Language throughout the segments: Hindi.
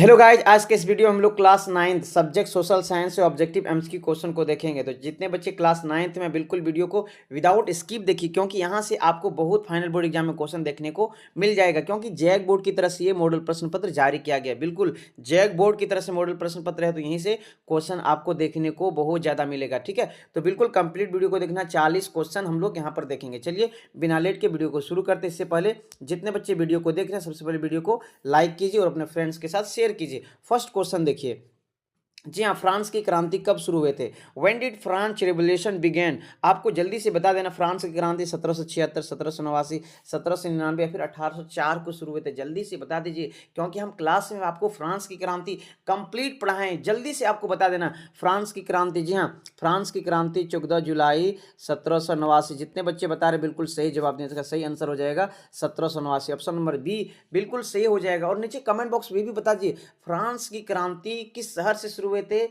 हेलो गाइज, आज के इस वीडियो में हम लोग class ninth subject social science से ऑब्जेक्टिव एमसीक्यू क्वेश्चन को देखेंगे। तो जितने बच्चे क्लास नाइन्थ में बिल्कुल वीडियो को विदाउट स्किप देखिए, क्योंकि यहाँ से आपको बहुत फाइनल बोर्ड एग्जाम में क्वेश्चन देखने को मिल जाएगा। क्योंकि जैक बोर्ड की तरफ से ये मॉडल प्रश्न पत्र जारी किया गया, बिल्कुल जैक बोर्ड की तरफ से मॉडल प्रश्न पत्र है, तो यहीं से क्वेश्चन आपको देखने को बहुत ज़्यादा मिलेगा। ठीक है, तो बिल्कुल कंप्लीट वीडियो को देखना। 40 क्वेश्चन हम लोग यहाँ पर देखेंगे। चलिए बिना लेट के वीडियो को शुरू करते। इससे पहले जितने बच्चे वीडियो को देख रहे हैं, सबसे पहले वीडियो को लाइक कीजिए और अपने फ्रेंड्स के साथ शेयर कीजिए। फर्स्ट क्वेश्चन देखिए। जी हाँ, फ्रांस की क्रांति कब शुरू हुए थे? When did France revolution begin? आपको जल्दी से बता देना। फ्रांस की क्रांति 1776, 1789, 1799 या फिर 1804 को शुरू हुए थे। जल्दी से बता दीजिए, क्योंकि हम क्लास में आपको फ्रांस की क्रांति कंप्लीट पढ़ाएं। जल्दी से आपको बता देना फ्रांस की क्रांति। जी हाँ, फ्रांस की क्रांति 14 जुलाई 1789। जितने बच्चे बता रहे बिल्कुल सही जवाब दें। इसका सही आंसर हो जाएगा 1789। ऑप्शन नंबर बी बिल्कुल सही हो जाएगा। और नीचे कमेंट बॉक्स में भी बता दीजिए फ्रांस की क्रांति किस शहर से शुरू हुए थे?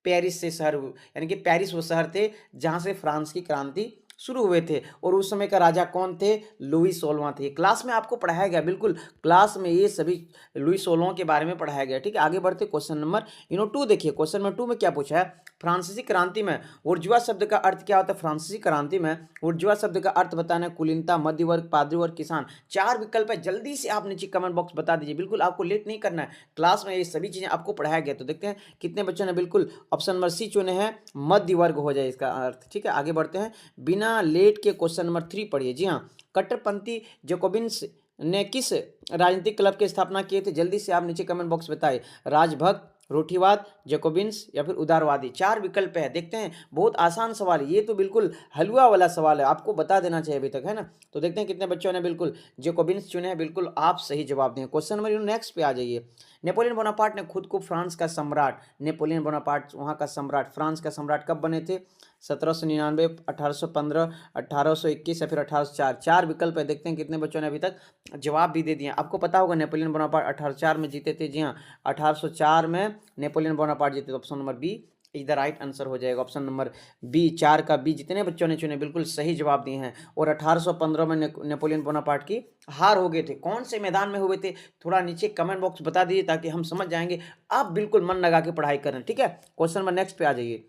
पेरिस से शहर, यानी कि पेरिस वो शहर थे जहां से फ्रांस की क्रांति शुरू हुए थे। और उस समय का राजा कौन थे? लुई 16वां थे। क्लास में आपको पढ़ाया गया, बिल्कुल क्लास में ये सभी लुई 16वां के बारे में पढ़ाया गया। ठीक है, आगे बढ़ते क्वेश्चन नंबर 2 देखिए। क्वेश्चन नंबर 2 में क्या पूछा है? फ्रांसीसी क्रांति में ऊर्ज्वा शब्द का अर्थ क्या होता है? फ्रांसीसी क्रांति में ऊर्ज्वा शब्द का अर्थ बताना। कुलीनता, मध्य वर्ग, पादरी वर्ग, किसान। 4 विकल्प है। जल्दी से आप नीचे कमेंट बॉक्स बता दीजिए। बिल्कुल आपको लेट नहीं करना है, क्लास में ये सभी चीजें आपको पढ़ाया गया। तो देखते हैं कितने बच्चों ने बिल्कुल ऑप्शन नंबर सी चुने हैं, मध्य वर्ग हो जाए इसका अर्थ। ठीक है, आगे बढ़ते हैं बिना लेट के। क्वेश्चन नंबर 3 पढ़िए। जी हाँ, कट्टरपंथी जैकोबिन्स ने किस राजनीतिक क्लब की स्थापना किए थे? जल्दी से आप नीचे कमेंट बॉक्स बताइए। राजभक्त, रूढ़िवाद, जैकोबिन्स या फिर उदारवादी। 4 विकल्प है। देखते हैं, बहुत आसान सवाल है ये, तो बिल्कुल हलवा वाला सवाल है, आपको बता देना चाहिए अभी तक, है ना। तो देखते हैं कितने बच्चों ने बिल्कुल जैकोबिन्स चुने हैं। बिल्कुल आप सही जवाब दें। क्वेश्चन नंबर नेक्स्ट पे आ जाइए। नेपोलियन बोनापार्ट ने खुद को फ्रांस का सम्राट, नेपोलियन बोनापार्ट वहाँ का सम्राट, फ्रांस का सम्राट कब बने थे? 1799, 1815, 1821 या फिर 1804। 4 विकल्प है। देखते हैं कितने बच्चों ने अभी तक जवाब भी दे दिए। आपको पता होगा नेपोलियन बोनापार्ट 1804 में जीते थे। जी हाँ, 1804 में नेपोलियन बोनापार्ट जीते। तो option number B is the right answer हो जाएगा। ऑप्शन नंबर बी, 4 का बी। जितने बच्चों ने चुने बिल्कुल सही जवाब दिए हैं। और 1815 में नेपोलियन बोनापार्ट की हार हो गए थे। कौन से मैदान में हुए थे? थोड़ा नीचे कमेंट बॉक्स बता दीजिए ताकि हम समझ जाएंगे। आप बिल्कुल मन लगा के पढ़ाई करें। ठीक है, क्वेश्चन नंबर नेक्स्ट पे आ जाइए।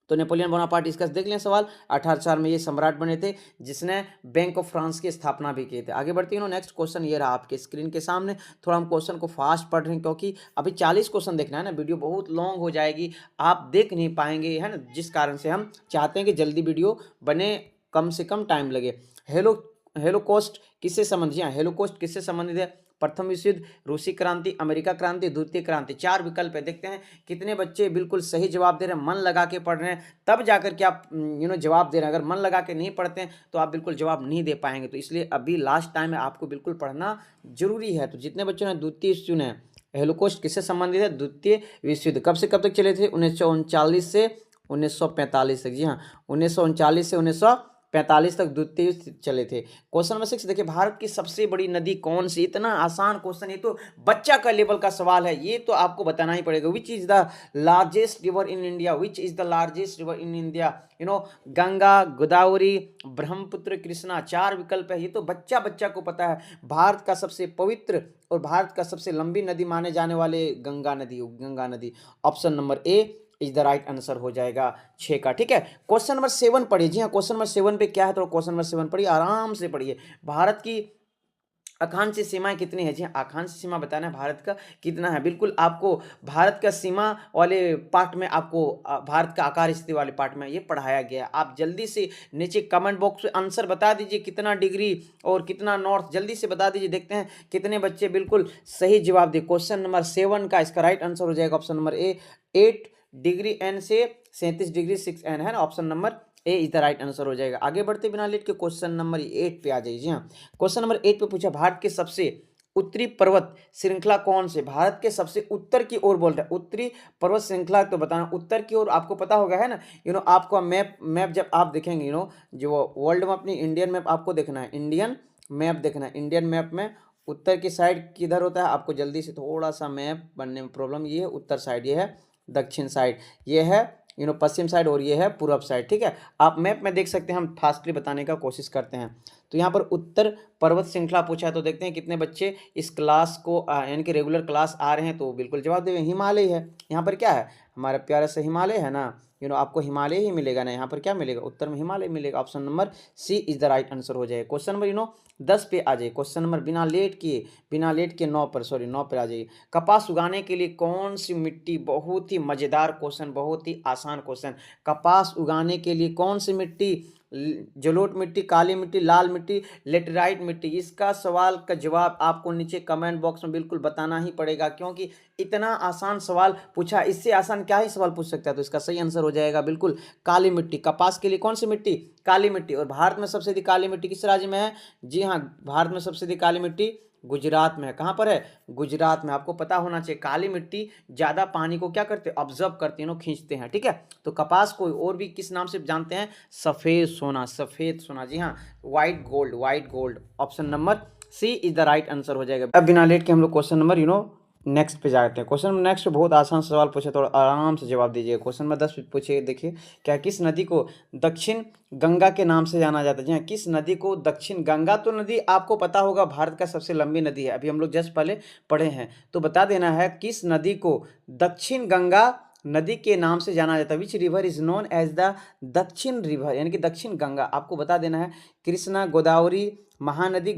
तो नेपोलियन बोनापार्ट इसका देख लें सवाल। 1804 में ये सम्राट बने थे जिसने बैंक ऑफ फ्रांस की स्थापना भी की थी। आगे बढ़ते हैं। नेक्स्ट क्वेश्चन ये रहा आपके स्क्रीन के सामने। थोड़ा हम क्वेश्चन को फास्ट पढ़ रहे हैं क्योंकि अभी 40 क्वेश्चन देखना है ना, वीडियो बहुत लॉन्ग हो जाएगी, आप देख नहीं पाएंगे, है ना। जिस कारण से हम चाहते हैं कि जल्दी वीडियो बने, कम से कम टाइम लगे। हेलो हेलोकॉस्ट किससे संबंधित है? हेलोकॉस्ट किससे संबंधित है? प्रथम विश्व युद्ध, रूसी क्रांति, अमेरिका क्रांति, द्वितीय क्रांति। 4 विकल्प है। देखते हैं कितने बच्चे बिल्कुल सही जवाब दे रहे हैं, मन लगा के पढ़ रहे हैं, तब जाकर के आप जवाब दे रहे हैं। अगर मन लगा के नहीं पढ़ते हैं तो आप बिल्कुल जवाब नहीं दे पाएंगे। तो इसलिए अभी लास्ट टाइम है, आपको बिल्कुल पढ़ना जरूरी है। तो जितने बच्चों ने द्वितीय चुने हैं, हेलोकॉस्ट किससे संबंधित है? द्वितीय विश्व युद्ध। कब से कब तक चले थे? 1939 से 1945 तक। जी हाँ, 1939 से 1945 तक द्वितीय युद्ध चले थे। क्वेश्चन नंबर 6 देखिए। भारत की सबसे बड़ी नदी कौन सी? इतना आसान क्वेश्चन, ये तो बच्चा का लेवल का सवाल है, ये तो आपको बताना ही पड़ेगा। Which is the largest river in India? Which is the largest river in India? Ganga, Godavari, Brahmaputra, Krishna. 4 विकल्प है। ये तो बच्चा बच्चा को पता है। भारत का सबसे पवित्र और भारत का सबसे लंबी नदी माने जाने वाले गंगा नदी, गंगा नदी। Option number A is the right answer हो जाएगा 6 का। ठीक है, क्वेश्चन नंबर 7 पढ़िए। जी हाँ, क्वेश्चन नंबर 7 पे क्या है? तो क्वेश्चन नंबर 7 पढ़िए, आराम से पढ़िए। भारत की अक्षांशीय सीमाएं कितनी है? जी हाँ, अक्षांशीय सीमा बताना है भारत का कितना है। बिल्कुल आपको भारत का सीमा वाले पार्ट में, आपको भारत का आकार स्थिति वाले पार्ट में ये पढ़ाया गया है। आप जल्दी से नीचे कमेंट बॉक्स में आंसर बता दीजिए, कितना डिग्री और कितना नॉर्थ, जल्दी से बता दीजिए। देखते हैं कितने बच्चे बिल्कुल सही जवाब दिए। क्वेश्चन नंबर 7 का इसका राइट आंसर हो जाएगा option number A, 8 degree N से 37 डिग्री 6 एन, है ना। Option number A is the right answer हो जाएगा। आगे बढ़ते बिना लेट के क्वेश्चन नंबर 8 पे आ जाइए। जी हाँ, क्वेश्चन नंबर 8 पे पूछा भारत के सबसे उत्तरी पर्वत श्रृंखला कौन से? भारत के सबसे उत्तर की ओर बोल रहा है, उत्तरी पर्वत श्रृंखला तो बताना। उत्तर की ओर आपको पता होगा, है ना। आपको मैप जब आप देखेंगे, जो वर्ल्ड में अपनी इंडियन मैप आपको देखना है, इंडियन मैप देखना है। इंडियन मैप में उत्तर की साइड किधर होता है? आपको जल्दी से थोड़ा सा मैप बनने में प्रॉब्लम, ये है उत्तर साइड, ये है दक्षिण साइड, ये है पश्चिम साइड और ये है पूर्व साइड। ठीक है, आप मैप में देख सकते हैं, हम फास्टली बताने का कोशिश करते हैं। तो यहाँ पर उत्तर पर्वत श्रृंखला पूछा है, तो देखते हैं कितने बच्चे इस क्लास को यानी कि रेगुलर क्लास आ रहे हैं, तो बिल्कुल जवाब देंगे हिमालय है। यहाँ पर क्या है, हमारा प्यारा सा हिमालय है ना, आपको हिमालय ही मिलेगा ना, यहाँ पर क्या मिलेगा, उत्तर में हिमालय मिलेगा। Option number C is the right answer हो जाएगा। क्वेश्चन नंबर 10 पे आ जाइए। क्वेश्चन नंबर बिना लेट के 9 पर, सॉरी 9 पर आ जाइए। कपास उगाने के लिए कौन सी मिट्टी, बहुत ही मजेदार क्वेश्चन, बहुत ही आसान क्वेश्चन। कपास उगाने के लिए कौन सी मिट्टी, जलोढ़ मिट्टी, काली मिट्टी, लाल मिट्टी, लेटेराइट मिट्टी, इसका सवाल का जवाब आपको नीचे कमेंट बॉक्स में बिल्कुल बताना ही पड़ेगा, क्योंकि इतना आसान सवाल पूछा, इससे आसान क्या ही सवाल पूछ सकता है। तो इसका सही आंसर हो जाएगा बिल्कुल काली मिट्टी। कपास के लिए कौन सी मिट्टी, काली मिट्टी। और भारत में सबसे अधिक काली मिट्टी किस राज्य में है, जी हाँ, भारत में सबसे अधिक काली मिट्टी गुजरात में है। कहाँ पर है, गुजरात में। आपको पता होना चाहिए, काली मिट्टी ज़्यादा पानी को क्या करते हैं, ऑब्जर्व करते हैं, खींचते हैं। ठीक है, तो कपास को और भी किस नाम से जानते हैं, सफ़ेद सोना, सफ़ेद सोना, जी हाँ, white gold, white gold. Option number C is the right answer हो जाएगा। अब बिना लेट के हम लोग क्वेश्चन नंबर नेक्स्ट पे जाते हैं। क्वेश्चन नंबर नेक्स्ट बहुत आसान सवाल पूछे, थोड़ा आराम से जवाब दीजिए। क्वेश्चन नंबर 10 पूछिए, देखिए क्या, किस नदी को दक्षिण गंगा के नाम से जाना जाता है। जी हाँ, किस नदी को दक्षिण गंगा, तो नदी आपको पता होगा भारत का सबसे लंबी नदी है, अभी हम लोग जस्ट पहले पढ़े हैं। तो बता देना है किस नदी को दक्षिण गंगा नदी के नाम से जाना जाता है। Which river is known as the Dakshin river, यानी कि दक्षिण गंगा। आपको बता देना है कृष्णा, गोदावरी, महानदी,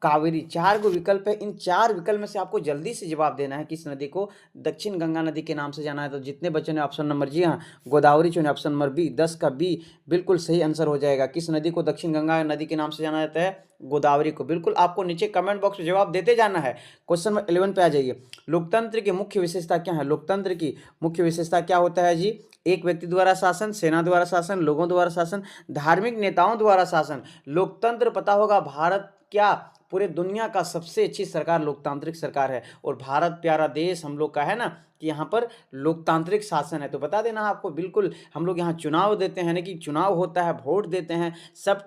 कावेरी। 4 गो विकल्प है, इन 4 विकल्प में से आपको जल्दी से जवाब देना है किस नदी को दक्षिण गंगा नदी के नाम से जाना है। तो जितने बच्चों ने ऑप्शन नंबर, जी हाँ, गोदावरी चुने, ऑप्शन नंबर बी, 10 का बी बिल्कुल सही आंसर हो जाएगा। किस नदी को दक्षिण गंगा नदी के नाम से जाना जाता है, गोदावरी को। बिल्कुल आपको नीचे कमेंट बॉक्स में जवाब देते जाना है। क्वेश्चन नंबर 11 पे आ जाइए। लोकतंत्र की मुख्य विशेषता क्या है, लोकतंत्र की मुख्य विशेषता क्या होता है जी, एक व्यक्ति द्वारा शासन, सेना द्वारा शासन, लोगों द्वारा शासन, धार्मिक नेताओं द्वारा शासन। लोकतंत्र पता होगा, भारत क्या पूरे दुनिया का सबसे अच्छी सरकार लोकतांत्रिक सरकार है, और भारत प्यारा देश हम लोग का है ना, कि यहाँ पर लोकतांत्रिक शासन है। तो बता देना आपको, बिल्कुल हम लोग यहाँ चुनाव देते हैं ना, कि चुनाव होता है, वोट देते हैं सब,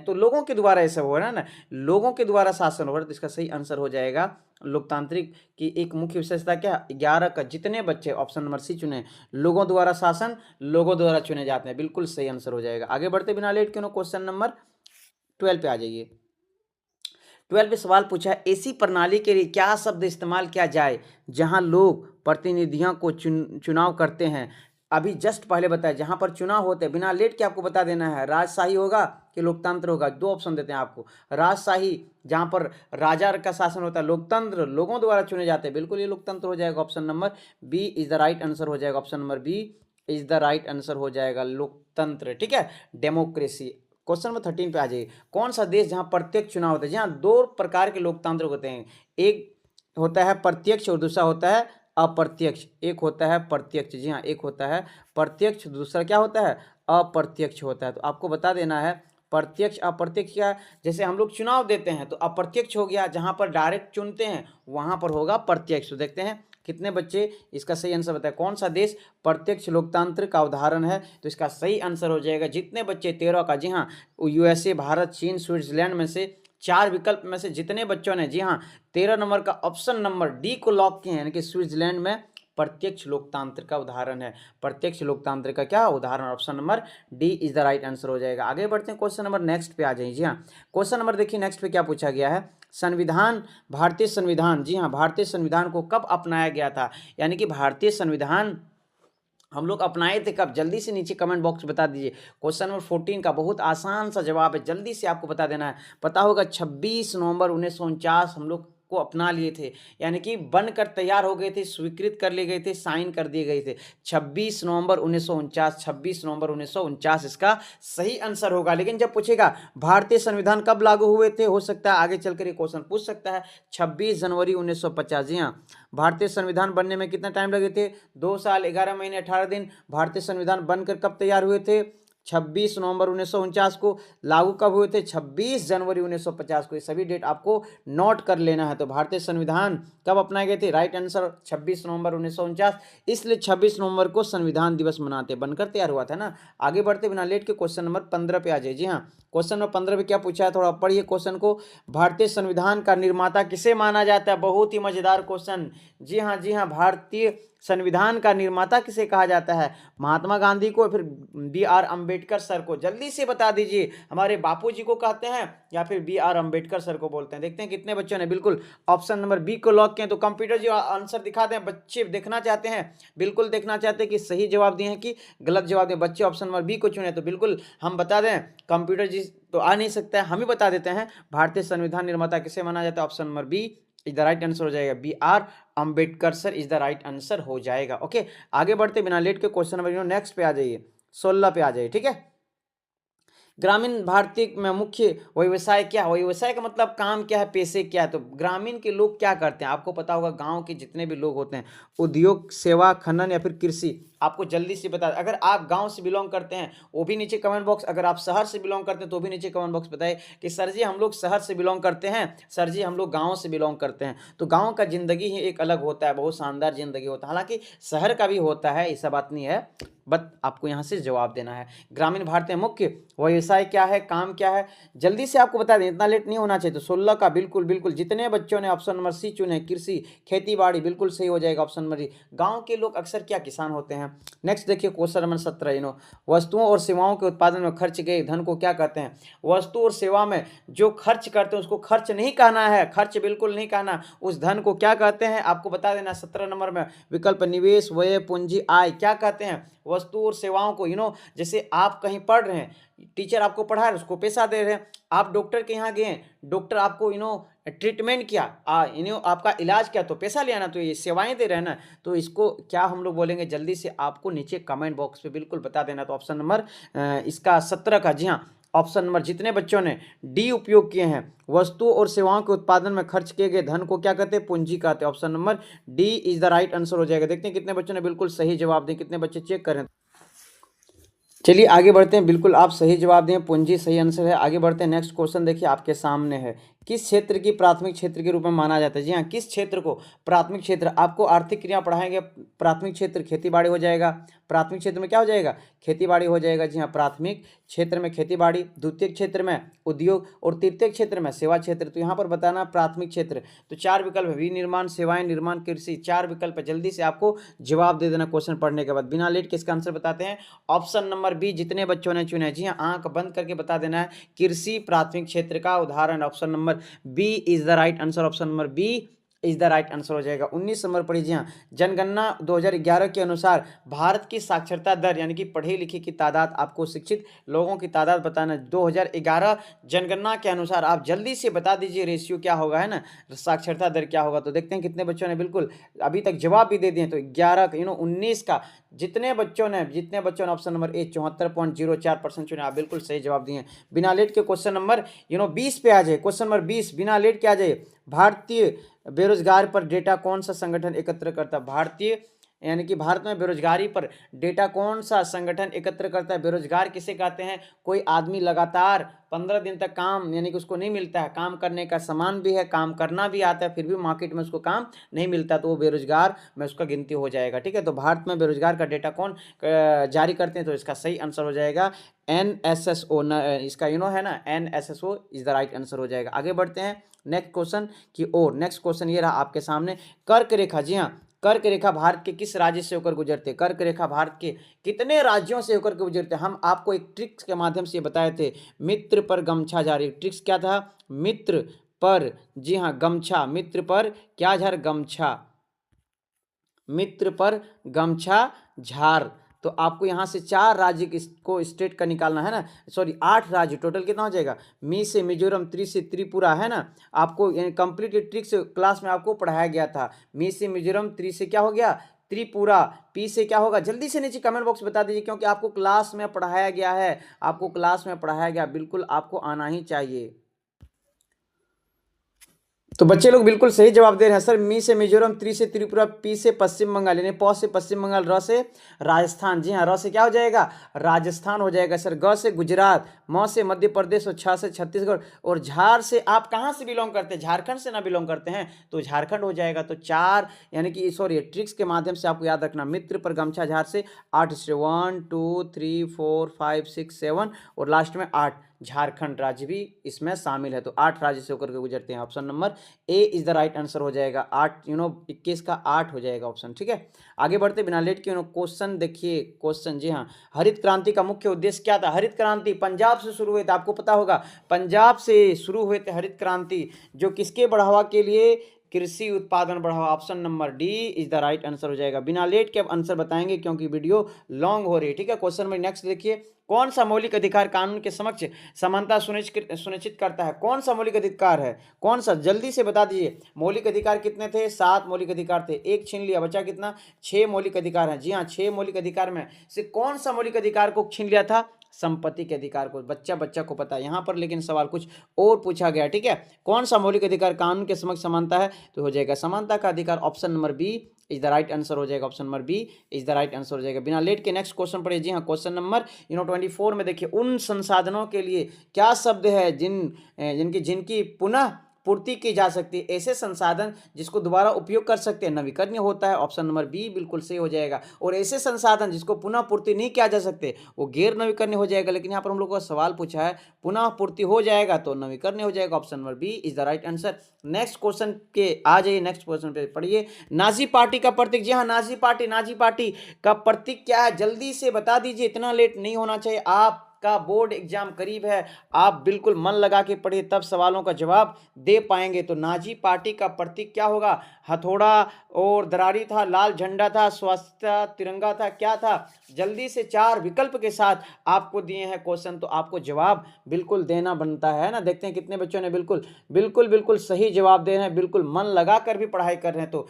तो लोगों के द्वारा ये सब हो रहा है ना, लोगों के द्वारा शासन हो रहा है। तो इसका सही आंसर हो जाएगा लोकतांत्रिक की एक मुख्य विशेषता क्या, 11 का जितने बच्चे ऑप्शन नंबर सी चुने, लोगों द्वारा शासन, लोगों द्वारा चुने जाते हैं, बिल्कुल सही आंसर हो जाएगा। आगे बढ़ते बिना लेट क्यों, क्वेश्चन नंबर 12 पे आ जाइए। 12 पे सवाल पूछा है, ऐसी प्रणाली के लिए क्या शब्द इस्तेमाल किया जाए जहां लोग प्रतिनिधियों को चुनाव करते हैं। अभी जस्ट पहले बताया, जहां पर चुनाव होते हैं, बिना लेट के आपको बता देना है, राजशाही होगा कि लोकतंत्र होगा। 2 ऑप्शन देते हैं आपको, राजशाही जहां पर राजा का शासन होता है, लोकतंत्र लोगों द्वारा चुने जाते हैं, बिल्कुल ये लोकतंत्र हो जाएगा। Option number B is the right answer हो जाएगा। Option number B is the right answer हो जाएगा, लोकतंत्र। ठीक है, डेमोक्रेसी। क्वेश्चन नंबर 13 पे आ जाइए। कौन सा देश जहां प्रत्यक्ष चुनाव होता है, जहां 2 प्रकार के लोकतंत्र होते हैं, एक होता है प्रत्यक्ष और दूसरा होता है अप्रत्यक्ष। एक होता है प्रत्यक्ष, जी हाँ, एक होता है प्रत्यक्ष, दूसरा क्या होता है, अप्रत्यक्ष होता है। तो आपको बता देना है प्रत्यक्ष अप्रत्यक्ष क्या है। जैसे हम लोग चुनाव देते हैं तो अप्रत्यक्ष हो गया, जहां पर डायरेक्ट चुनते हैं वहां पर होगा प्रत्यक्ष। तो देखते हैं कितने बच्चे इसका सही आंसर बताए, कौन सा देश प्रत्यक्ष लोकतंत्र का उदाहरण है। तो इसका सही आंसर हो जाएगा, जितने बच्चे 13 का, जी हाँ, यूएसए, भारत, चीन, स्विट्जरलैंड में से 4 विकल्प में से जितने बच्चों ने, जी हाँ, 13 नंबर का ऑप्शन नंबर डी को लॉक किए हैं, यानी कि स्विट्जरलैंड में प्रत्यक्ष लोकतंत्र का उदाहरण है। प्रत्यक्ष लोकतंत्र का क्या उदाहरण, option number D is the right answer हो जाएगा। आगे बढ़ते हैं, क्वेश्चन नंबर नेक्स्ट पे आ जाइए। जी हाँ, क्वेश्चन नंबर देखिए नेक्स्ट पे क्या पूछा गया है, संविधान, भारतीय संविधान, जी हाँ, भारतीय संविधान को कब अपनाया गया था, यानी कि भारतीय संविधान हम लोग अपनाए थे कब, जल्दी से नीचे कमेंट बॉक्स बता दीजिए। क्वेश्चन नंबर 14 का बहुत आसान सा जवाब है, जल्दी से आपको बता देना है। पता होगा 26 नवंबर 1949 हम लोग को अपना लिए थे, यानी कि बनकर तैयार हो गए थे, स्वीकृत कर लिए गए थे, साइन कर दिए गए थे। 26 नवंबर 1949, 26 नवंबर 1949 इसका सही आंसर होगा। लेकिन जब पूछेगा भारतीय संविधान कब लागू हुए थे, हो सकता है आगे चलकर ये क्वेश्चन पूछ सकता है 26 जनवरी 1950। जी हाँ, भारतीय संविधान बनने में कितना टाइम लगे थे, 2 साल 11 महीने 18 दिन। भारतीय संविधान बनकर कब तैयार हुए थे, 26 नवंबर 1949 को। लागू कब हुए थे? 26 जनवरी 1950 को। ये सभी डेट आपको नोट कर लेना है। तो भारतीय संविधान कब अपनाए गए थे? राइट आंसर 26 नवंबर 1949। इसलिए 26 नवंबर को संविधान दिवस मनाते, बनकर तैयार हुआ था ना। आगे बढ़ते बिना लेट के क्वेश्चन नंबर 15 पे आ जाइए। जी हाँ, क्वेश्चन नंबर 15 पे क्या पूछा है, थोड़ा पढ़िए क्वेश्चन को। भारतीय संविधान का निर्माता किसे माना जाता है? बहुत ही मजेदार क्वेश्चन। जी हाँ, जी हाँ, भारतीय संविधान का निर्माता किसे कहा जाता है? महात्मा गांधी को, फिर B.R. अम्बेडकर सर को? जल्दी से बता दीजिए। हमारे बापूजी को कहते हैं या फिर B.R. अम्बेडकर सर को बोलते हैं? देखते हैं कितने बच्चों ने बिल्कुल ऑप्शन नंबर बी को लॉक किया। तो कंप्यूटर जी आंसर दिखा दें। बच्चे देखना चाहते हैं, बिल्कुल देखना चाहते हैं कि सही जवाब दिए हैं कि गलत जवाब दिए। बच्चे ऑप्शन नंबर बी को चुने तो बिल्कुल हम बता दें। कंप्यूटर जी तो आ नहीं सकता है, हम ही बता देते हैं। भारतीय संविधान निर्माता किसे माना जाता है? Option number B is the right answer हो जाएगा। B.R. Ambedkar sir is the right answer हो जाएगा। ओके, आगे बढ़ते बिना लेट के क्वेश्चन नंबर नेक्स्ट पे आ जाइए, 16 पे आ जाइए। ठीक है, ग्रामीण भारतीय में मुख्य व्यवसाय क्या है? व्यवसाय का मतलब काम क्या है, पेशे क्या है? तो ग्रामीण के लोग क्या करते हैं? आपको पता होगा, गांव के जितने भी लोग होते हैं, उद्योग, सेवा, खनन या फिर कृषि। आपको जल्दी से बता, अगर आप गांव से बिलोंग करते हैं वो भी नीचे कमेंट बॉक्स, अगर आप शहर से बिलोंग करते हैं तो भी नीचे कमेंट बॉक्स बताइए कि सर जी हम लोग शहर से बिलोंग करते हैं, सर जी हम लोग गाँव से बिलोंग करते हैं। तो गाँव का जिंदगी ही एक अलग होता है, बहुत शानदार जिंदगी होता है। हालांकि शहर का भी होता है, ऐसा बात नहीं है, बट आपको यहाँ से जवाब देना है। ग्रामीण भारत में मुख्य व्यवसाय क्या है, काम क्या है? जल्दी से आपको बता दें, इतना लेट नहीं होना चाहिए। तो 16 का बिल्कुल बिल्कुल जितने बच्चों ने ऑप्शन नंबर सी चुने, कृषि, खेती बाड़ी, बिल्कुल सही हो जाएगा ऑप्शन नंबर डी। गांव के लोग अक्सर क्या किसान होते हैं। नेक्स्ट देखिए क्वेश्चन नंबर 17। वस्तुओं और सेवाओं के उत्पादन में खर्च गए धन को क्या कहते हैं? वस्तु और सेवा में जो खर्च करते हैं उसको खर्च नहीं कहना है, खर्च बिल्कुल नहीं कहना। उस धन को क्या कहते हैं आपको बता देना। 17 नंबर में विकल्प निवेश, व्यय, पूंजी, आय, क्या कहते हैं? वस्तु और सेवाओं को जैसे आप कहीं पढ़ रहे हैं, टीचर आपको पढ़ा रहे हैं, उसको पैसा दे रहे हैं। आप डॉक्टर के यहाँ गए, डॉक्टर आपको ट्रीटमेंट किया, आपका इलाज किया, तो पैसा लिया ना, तो ये सेवाएं दे रहे हैं ना। तो इसको क्या हम लोग बोलेंगे? जल्दी से आपको नीचे कमेंट बॉक्स पे बिल्कुल बता देना। तो ऑप्शन नंबर इसका 17 का, जी हाँ, ऑप्शन नंबर जितने बच्चों ने डी उपयोग किए हैं, वस्तु और सेवाओं के उत्पादन में खर्च किए गए धन को क्या कहते हैं? पूंजी कहते हैं। Option number D is the right answer हो जाएगा। देखते हैं कितने बच्चों ने बिल्कुल सही जवाब दिए, कितने बच्चे चेक करें। चलिए आगे बढ़ते हैं, बिल्कुल आप सही जवाब दें, पूंजी सही आंसर है। आगे बढ़ते हैं, नेक्स्ट क्वेश्चन देखिए आपके सामने है। किस क्षेत्र की प्राथमिक क्षेत्र के रूप में माना जाता है? जी हाँ, किस क्षेत्र को प्राथमिक क्षेत्र? आपको आर्थिक क्रिया पढ़ाएंगे। प्राथमिक क्षेत्र खेतीबाड़ी हो जाएगा। प्राथमिक क्षेत्र में क्या हो जाएगा? खेतीबाड़ी हो जाएगा। जी हाँ, प्राथमिक क्षेत्र में खेतीबाड़ी, द्वितीय क्षेत्र में उद्योग और तृतीय क्षेत्र में सेवा क्षेत्र। तो यहाँ पर बताना प्राथमिक क्षेत्र। तो 4 विकल्प है, विनिर्माण, सेवाएं, निर्माण, कृषि, 4 विकल्प है। जल्दी से आपको जवाब दे देना क्वेश्चन पढ़ने के बाद। बिना लेट के इसका आंसर बताते हैं। ऑप्शन नंबर बी जितने बच्चों ने चुने, जी हाँ, आंख बंद करके बता देना है, कृषि प्राथमिक क्षेत्र का उदाहरण। Option number B is the right answer. Option number B is the right answer हो जाएगा। 19 नंबर पढ़िए। जी हाँ, जनगणना 2011 के अनुसार भारत की साक्षरता दर यानी कि पढ़े लिखे की तादाद, आपको शिक्षित लोगों की तादाद बताना। 2011 जनगणना के अनुसार आप जल्दी से बता दीजिए रेशियो क्या होगा, है ना, साक्षरता दर क्या होगा। तो देखते हैं कितने बच्चों ने बिल्कुल अभी तक जवाब भी दे दिए। तो 11 19 का जितने बच्चों ने ऑप्शन नंबर ए 74.04% चुने, आप बिल्कुल सही जवाब दिए। बिना लेट के क्वेश्चन नंबर 20 पे आ जाए। क्वेश्चन नंबर 20 बिना लेट के आ जाए। भारतीय बेरोजगार पर डेटा कौन सा संगठन एकत्र करता है? भारतीय यानी कि भारत में बेरोजगारी पर डेटा कौन सा संगठन एकत्र करता है? बेरोजगार किसे कहते हैं? कोई आदमी लगातार 15 दिन तक काम यानी कि उसको नहीं मिलता है, काम करने का सामान भी है, काम करना भी आता है, फिर भी मार्केट में उसको काम नहीं मिलता, तो वो बेरोजगार में उसका गिनती हो जाएगा। ठीक है, तो भारत में बेरोजगार का डेटा कौन जारी करते हैं? तो इसका सही आंसर हो जाएगा NSSO। इसका है ना, NSSO is the right answer हो जाएगा। आगे बढ़ते हैं नेक्स्ट क्वेश्चन की ओर। नेक्स्ट क्वेश्चन ये रहा आपके सामने। कर्क रेखा, जी हाँ, कर्क रेखा भारत के किस राज्य से होकर गुजरते हैं? कर्क रेखा भारत के कितने राज्यों से होकर के गुजरते हैं? हम आपको एक ट्रिक्स के माध्यम से बताए थे, मित्र पर गमछा झार। ट्रिक्स क्या था? मित्र पर, जी हाँ, गमछा, मित्र पर क्या झार? गमछा, मित्र पर गमछा झार। तो आपको यहाँ से 4 राज्य को स्टेट का निकालना है ना, सॉरी 8 राज्य, टोटल कितना हो जाएगा? मी से मिजोरम, त्रि से त्रिपुरा, है ना। आपको कंप्लीट ट्रिक्स क्लास में आपको पढ़ाया गया था। मी से मिजोरम, त्रि से क्या हो गया? त्रिपुरा, पी से क्या होगा? जल्दी से नीचे कमेंट बॉक्स बता दीजिए, क्योंकि आपको क्लास में पढ़ाया गया है, आपको क्लास में पढ़ाया गया, बिल्कुल आपको आना ही चाहिए। तो बच्चे लोग बिल्कुल सही जवाब दे रहे हैं सर। मी से मिजोरम, त्री से त्रिपुरा, पी से पश्चिम बंगाल यानी प से पश्चिम बंगाल, र से राजस्थान। जी हाँ, र से क्या हो जाएगा? राजस्थान हो जाएगा सर। ग से गुजरात, म से मध्य प्रदेश और छ से छत्तीसगढ़ और झार से आप कहाँ से बिलोंग करते हैं? झारखंड से ना बिलोंग करते हैं तो झारखंड हो जाएगा। तो 4 यानी कि सॉरी ट्रिक्स के माध्यम से आपको याद रखना। मित्र पर गमछा झार से 8 से 1 2 3 4 5 6 7 और लास्ट में 8 झारखंड राज्य भी इसमें शामिल है। तो 8 राज्य से होकर के गुजरते हैं। Option number A is the right answer हो जाएगा। 8 21 का 8 हो जाएगा ऑप्शन। ठीक है, आगे बढ़ते बिना लेट के क्वेश्चन देखिए। क्वेश्चन, जी हाँ, हरित क्रांति का मुख्य उद्देश्य क्या था? हरित क्रांति पंजाब से शुरू हुए थे, आपको पता होगा पंजाब से शुरू हुए थे हरित क्रांति, जो किसके बढ़ावा के लिए? कृषि उत्पादन बढ़ावा। Option number D is the right answer हो जाएगा। बिना लेट के अब आंसर बताएंगे क्योंकि वीडियो लॉन्ग हो रही है। ठीक है, क्वेश्चन में नेक्स्ट देखिए। कौन सा मौलिक अधिकार कानून के समक्ष समानता सुनिश्चित करता है? कौन सा मौलिक अधिकार है? कौन सा? जल्दी से बता दीजिए। मौलिक अधिकार कितने थे? 7 मौलिक अधिकार थे, एक छीन लिया, बचा कितना? 6 मौलिक अधिकार है। जी हाँ, 6 मौलिक अधिकार में से कौन सा मौलिक अधिकार को छीन लिया था? संपत्ति के अधिकार को। बच्चा को पता है यहाँ पर, लेकिन सवाल कुछ और पूछा गया। ठीक है, कौन सा मौलिक अधिकार कानून के समक्ष समानता है? तो हो जाएगा समानता का अधिकार। Option number B is the right answer हो जाएगा। Option number B is the right answer हो जाएगा। बिना लेट के नेक्स्ट क्वेश्चन पढ़िए। जी हाँ, क्वेश्चन नंबर 24 में देखिए, उन संसाधनों के लिए क्या शब्द है जिनकी पुनः पूर्ति की जा सकती है? ऐसे संसाधन जिसको दोबारा उपयोग कर सकते हैं, नवीकरणीय होता है। ऑप्शन नंबर बी बिल्कुल सही हो जाएगा। और ऐसे संसाधन जिसको पुनः पूर्ति नहीं किया जा सकते वो गैर नवीकरणीय हो जाएगा। लेकिन यहाँ पर हम लोग को सवाल पूछा है पुनः पूर्ति हो जाएगा तो नवीकरणीय हो जाएगा। Option number B is the right answer. Next question के आ जाइए, नेक्स्ट क्वेश्चन पे पढ़िए। नाजी पार्टी का प्रतीक। जी हाँ, नाजी पार्टी का प्रतीक क्या है? जल्दी से बता दीजिए, इतना लेट नहीं होना चाहिए। आपका बोर्ड एग्जाम करीब है, आप बिल्कुल मन लगा के पढ़िए, तब सवालों का जवाब दे पाएंगे। तो नाजी पार्टी का प्रतीक क्या होगा? हथौड़ा और दरारी था, लाल झंडा था, स्वस्तिक तिरंगा था, क्या था? जल्दी से 4 विकल्प के साथ आपको दिए हैं क्वेश्चन, तो आपको जवाब बिल्कुल देना बनता है ना। देखते हैं कितने बच्चों ने बिल्कुल बिल्कुल बिल्कुल सही जवाब दे रहे हैं, बिल्कुल मन लगा कर भी पढ़ाई कर रहे हैं। तो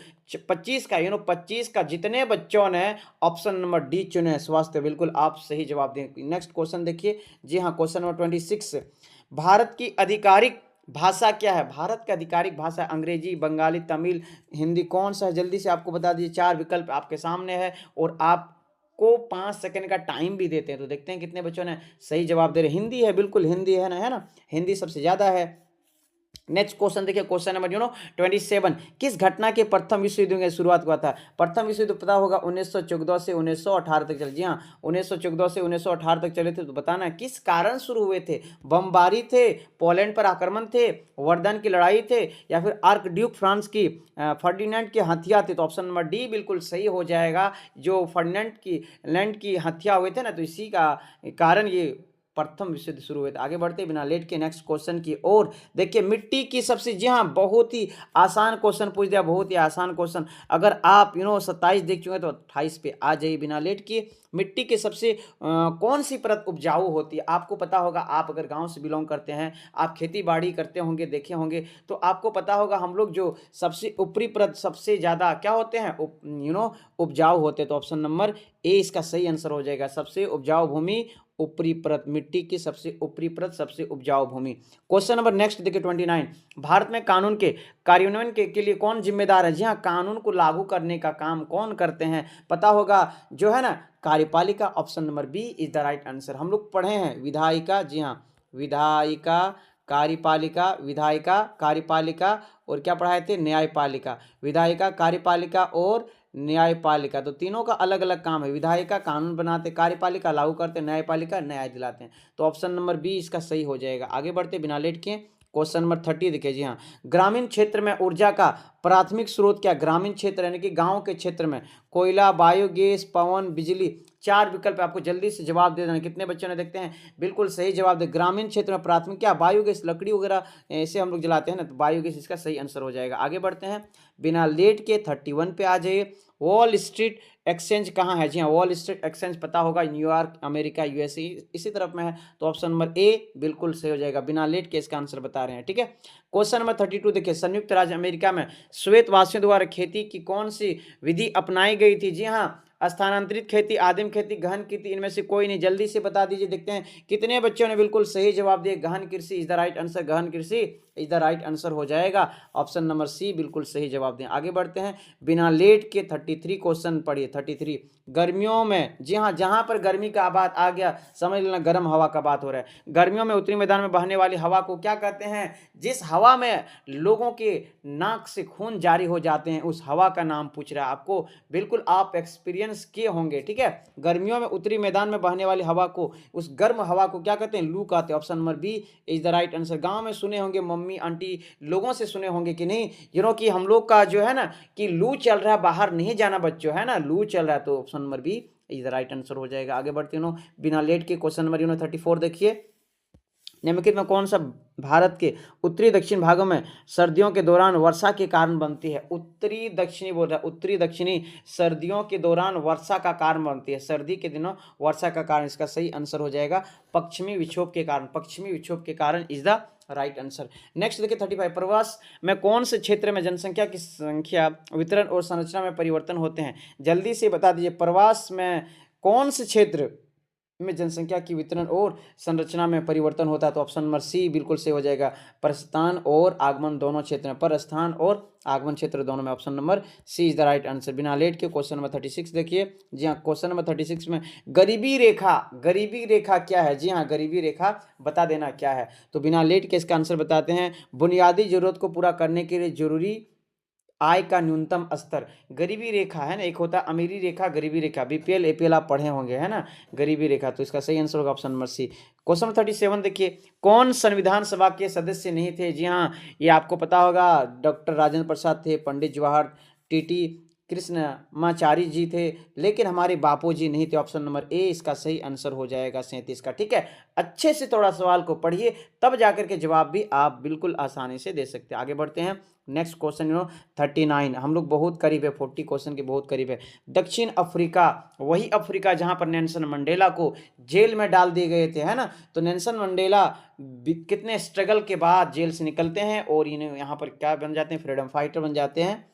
25 का जितने बच्चों ने ऑप्शन नंबर डी चुने स्वास्थ्य, बिल्कुल आप सही जवाब दें। नेक्स्ट क्वेश्चन देखिए। जी हाँ, क्वेश्चन नंबर 26, भारत की आधिकारिक भाषा क्या है? भारत की आधिकारिक भाषा अंग्रेजी, बंगाली, तमिल, हिंदी, कौन सा है? जल्दी से आपको बता दीजिए। 4 विकल्प आपके सामने है और आपको 5 सेकंड का टाइम भी देते हैं। तो देखते हैं कितने बच्चों ने सही जवाब दे रहे। हिंदी है, बिल्कुल हिंदी है ना, हिंदी सबसे ज्यादा है। नेक्स्ट क्वेश्चन देखिए, क्वेश्चन नंबर 27, किस घटना के प्रथम विश्व युद्ध की शुरुआत हुआ था? प्रथम विश्व युद्ध पता होगा 1914 से 1918 तक चले। जी हाँ, 1914 से 1918 तक चले थे। तो बताना किस कारण शुरू हुए थे? बमबारी थे, पोलैंड पर आक्रमण थे, वर्धन की लड़ाई थे, या फिर आर्क ड्यूक फ्रांस की फर्डिनेंड के हत्या थे? तो ऑप्शन नंबर डी बिल्कुल सही हो जाएगा। जो फर्डिनेंड की हत्या हुए थे ना, तो इसी का कारण ये प्रथम विश्व युद्ध शुरू हुए थे। आगे बढ़ते बिना लेट के नेक्स्ट क्वेश्चन की ओर। देखिए, मिट्टी की सबसे, जी हाँ, बहुत ही आसान क्वेश्चन पूछ दिया, बहुत ही आसान क्वेश्चन। अगर आप 27 देख चुके हैं तो 28 पे आ जाइए बिना लेट के। मिट्टी के सबसे कौन सी परत उपजाऊ होती है? आपको पता होगा, आप अगर गांव से बिलोंग करते हैं, आप खेती बाड़ी करते होंगे, देखे होंगे, तो आपको पता होगा हम लोग जो सबसे ऊपरी परत सबसे ज्यादा क्या होते हैं? उपजाऊ होते हैं। तो ऑप्शन नंबर ए इसका सही आंसर हो जाएगा। सबसे उपजाऊ भूमि ऊपरी परत, मिट्टी की सबसे ऊपरी परत सबसे उपजाऊ भूमि। क्वेश्चन नंबर नेक्स्ट देखिए 29, भारत में कानून के कार्यान्वयन के लिए कौन जिम्मेदार है? जी हाँ, कानून को लागू करने का काम कौन करते हैं? पता होगा, जो है ना, कार्यपालिका। Option number B is the right answer. हम लोग पढ़े हैं विधायिका, जी हाँ, विधायिका, कार्यपालिका, विधायिका, कार्यपालिका, और क्या पढ़ाए थे? न्यायपालिका। विधायिका, कार्यपालिका और न्यायपालिका, तो तीनों का अलग अलग काम है। विधायिका कानून बनाते, कार्यपालिका लागू करते, न्यायपालिका न्याय दिलाते हैं। तो ऑप्शन नंबर बी इसका सही हो जाएगा। आगे बढ़ते बिना लेट के क्वेश्चन नंबर 30 देखिए। जी हाँ, ग्रामीण क्षेत्र में ऊर्जा का प्राथमिक स्रोत क्या? ग्रामीण क्षेत्र यानी कि गांव के क्षेत्र में कोयला, बायोगैस, पवन, बिजली। 4 विकल्प आपको जल्दी से जवाब दे देना। कितने बच्चों ने, देखते हैं, बिल्कुल सही जवाब दे। ग्रामीण क्षेत्र में प्राथमिक क्या? बायोगैस, लकड़ी वगैरह ऐसे हम लोग जलाते हैं ना, तो बायोगैस इसका सही आंसर हो जाएगा। आगे बढ़ते हैं बिना लेट के 31 पे आ जाइए। वॉल स्ट्रीट एक्सचेंज कहाँ है? जी हाँ, वॉल स्ट्रीट एक्सचेंज पता होगा, न्यूयॉर्क, अमेरिका, यूएसए, इसी तरफ में है। तो ऑप्शन नंबर ए बिल्कुल सही हो जाएगा। बिना लेट के इसका आंसर बता रहे हैं। ठीक है, क्वेश्चन नंबर 32 देखिए, संयुक्त राज्य अमेरिका में श्वेतवासियों द्वारा खेती की कौन सी विधि अपनाई गई थी? जी हाँ, स्थानांतरित खेती, आदिम खेती, गहन खेती, इनमें से कोई नहीं। जल्दी से बता दीजिए, देखते हैं कितने बच्चों ने बिल्कुल सही जवाब दिए। गहन कृषि इज द राइट आंसर। गहन कृषि इज द राइट आंसर हो जाएगा ऑप्शन नंबर सी बिल्कुल सही जवाब दें। आगे बढ़ते हैं, बिना लेट के 33 क्वेश्चन पढ़िए। 33 गर्मियों में, जी हाँ, जहां पर गर्मी का बात आ गया समझ लेना गर्म हवा का बात हो रहा है। गर्मियों में उत्तरी मैदान में बहने वाली हवा को क्या कहते हैं? जिस हवा में लोगों के नाक से खून जारी हो जाते हैं उस हवा का नाम पूछ रहा है आपको, बिल्कुल आप एक्सपीरियंस किए होंगे, ठीक है। गर्मियों में उत्तरी मैदान में बहने वाली हवा को, उस गर्म हवा को क्या कहते हैं? लू कहते हैं। Option number B is the right answer. गांव में सुने होंगे, मम्मी आंटी लोगों से सुने होंगे कि नहीं, कि हम लोग का जो है ना कि लू चल रहा है, बाहर नहीं जाना बच्चों, है ना, लू चल रहा है, तो option number B is the right answer हो जाएगा। आगे बढ़ते हैं बिना लेट के क्वेश्चन नंबर 34 देखिए, निम्नलिखित में कौन सा भारत के उत्तरी दक्षिण भागों में सर्दियों के दौरान वर्षा के कारण बनती है? उत्तरी दक्षिणी बोल रहा है, उत्तरी दक्षिणी सर्दियों के दौरान वर्षा का कारण बनती है, सर्दी के दिनों वर्षा का कारण। इसका सही आंसर हो जाएगा पश्चिमी विक्षोभ के कारण, पश्चिमी विक्षोभ के कारण is the right answer. Next देखिए 35, प्रवास में कौन से क्षेत्र में जनसंख्या की संख्या, वितरण और संरचना में परिवर्तन होते हैं? जल्दी से बता दीजिए, प्रवास में कौन से क्षेत्र में जनसंख्या की वितरण और संरचना में परिवर्तन होता है? तो ऑप्शन नंबर सी बिल्कुल सही हो जाएगा, प्रस्थान और आगमन दोनों क्षेत्र में, प्रस्थान और आगमन क्षेत्र दोनों में। Option number C is the right answer. बिना लेट के क्वेश्चन नंबर 36 देखिए, जी हाँ, क्वेश्चन नंबर 36 में गरीबी रेखा, गरीबी रेखा क्या है? जी हाँ, गरीबी रेखा बता देना क्या है। तो बिना लेट के इसका आंसर बताते हैं, बुनियादी जरूरत को पूरा करने के लिए जरूरी आय का न्यूनतम स्तर। गरीबी रेखा है ना, एक होता है अमीरी रेखा, गरीबी रेखा, बीपीएल एपीएल आप पढ़े होंगे, है ना, गरीबी रेखा। तो इसका सही आंसर होगा option number C. Question number 37 देखिए, कौन संविधान सभा के सदस्य नहीं थे? जी हाँ, ये आपको पता होगा, डॉक्टर राजेंद्र प्रसाद थे, पंडित जवाहर, टीटी कृष्णमाचारी जी थे, लेकिन हमारे बापू जी नहीं थे। ऑप्शन नंबर ए इसका सही आंसर हो जाएगा 37 का, ठीक है। अच्छे से थोड़ा सवाल को पढ़िए, तब जाकर के जवाब भी आप बिल्कुल आसानी से दे सकते हैं। आगे बढ़ते हैं, नेक्स्ट क्वेश्चन 39, हम लोग बहुत करीब है, 40 क्वेश्चन के बहुत करीब है। दक्षिण अफ्रीका, वही अफ्रीका जहां पर नेल्सन मंडेला को जेल में डाल दिए गए थे, है ना। तो नेल्सन मंडेला कितने स्ट्रगल के बाद जेल से निकलते हैं और इन्हें यहाँ पर क्या बन जाते हैं? फ्रीडम फाइटर बन जाते हैं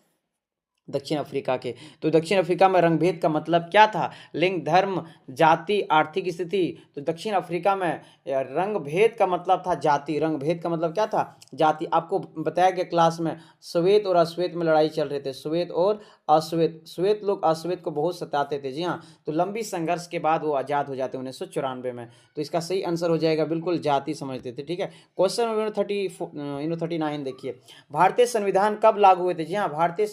दक्षिण अफ्रीका के। तो दक्षिण अफ्रीका में रंगभेद का मतलब क्या था? लिंग, धर्म, जाति, आर्थिक स्थिति। तो दक्षिण अफ्रीका में रंगभेद का मतलब था जाति, रंगभेद का मतलब क्या था? जाति। आपको बताया गया क्लास में, श्वेत और अश्वेत में लड़ाई चल रहे थे, श्वेत और अश्वेत, श्वेत लोग अश्वेत को बहुत सताते थे, जी हाँ। तो लंबी संघर्ष के बाद वो आज़ाद हो जाते 1994 में। तो इसका सही आंसर हो जाएगा बिल्कुल जाति समझते थे, ठीक है। क्वेश्चन नंबर 39 देखिए, भारतीय संविधान कब लागू हुए थे? जी हाँ, भारतीय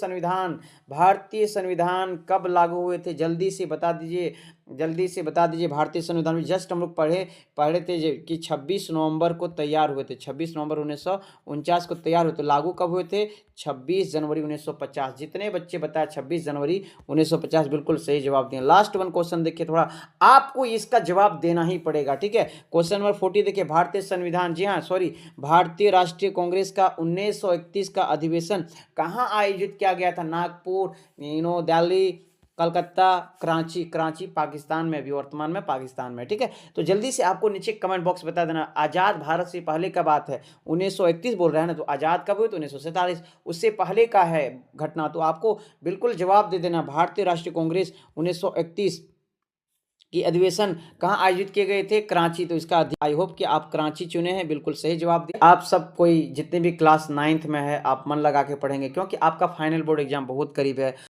संविधान कब लागू हुए थे? जल्दी से बता दीजिए, जल्दी से बता दीजिए। भारतीय संविधान में जस्ट हम लोग पढ़े थे कि 26 नवंबर को तैयार हुए थे, 26 नवंबर 1949 को तैयार हुए थे। लागू कब हुए थे? 26 जनवरी 1950। जितने बच्चे बताया 26 जनवरी 1950 बिल्कुल सही जवाब दिए। लास्ट वन क्वेश्चन देखिए, थोड़ा आपको इसका जवाब देना ही पड़ेगा, ठीक है। क्वेश्चन नंबर 40 देखिए, भारतीय संविधान, जी हाँ सॉरी, भारतीय राष्ट्रीय कांग्रेस का 1931 का अधिवेशन कहाँ आयोजित किया गया था? नागपुर, दिल्ली, कलकत्ता, कराची, कराची पाकिस्तान में, अभी वर्तमान में पाकिस्तान में, ठीक है। तो जल्दी से आपको नीचे कमेंट बॉक्स बता देना, आज़ाद भारत से पहले का बात है, 1931 बोल रहे हैं ना, तो आज़ाद कब हुई? तो 1947, उससे पहले का है घटना। तो आपको बिल्कुल जवाब दे देना, भारतीय राष्ट्रीय कांग्रेस 1931 कि अधिवेशन कहाँ आयोजित किए गए थे? कराची। तो इसका आई होप कि आप कराची चुने हैं, बिल्कुल सही जवाब दिया। आप सब कोई जितने भी क्लास 9th में है, आप मन लगा के पढ़ेंगे, क्योंकि आपका फाइनल बोर्ड एग्जाम बहुत करीब है।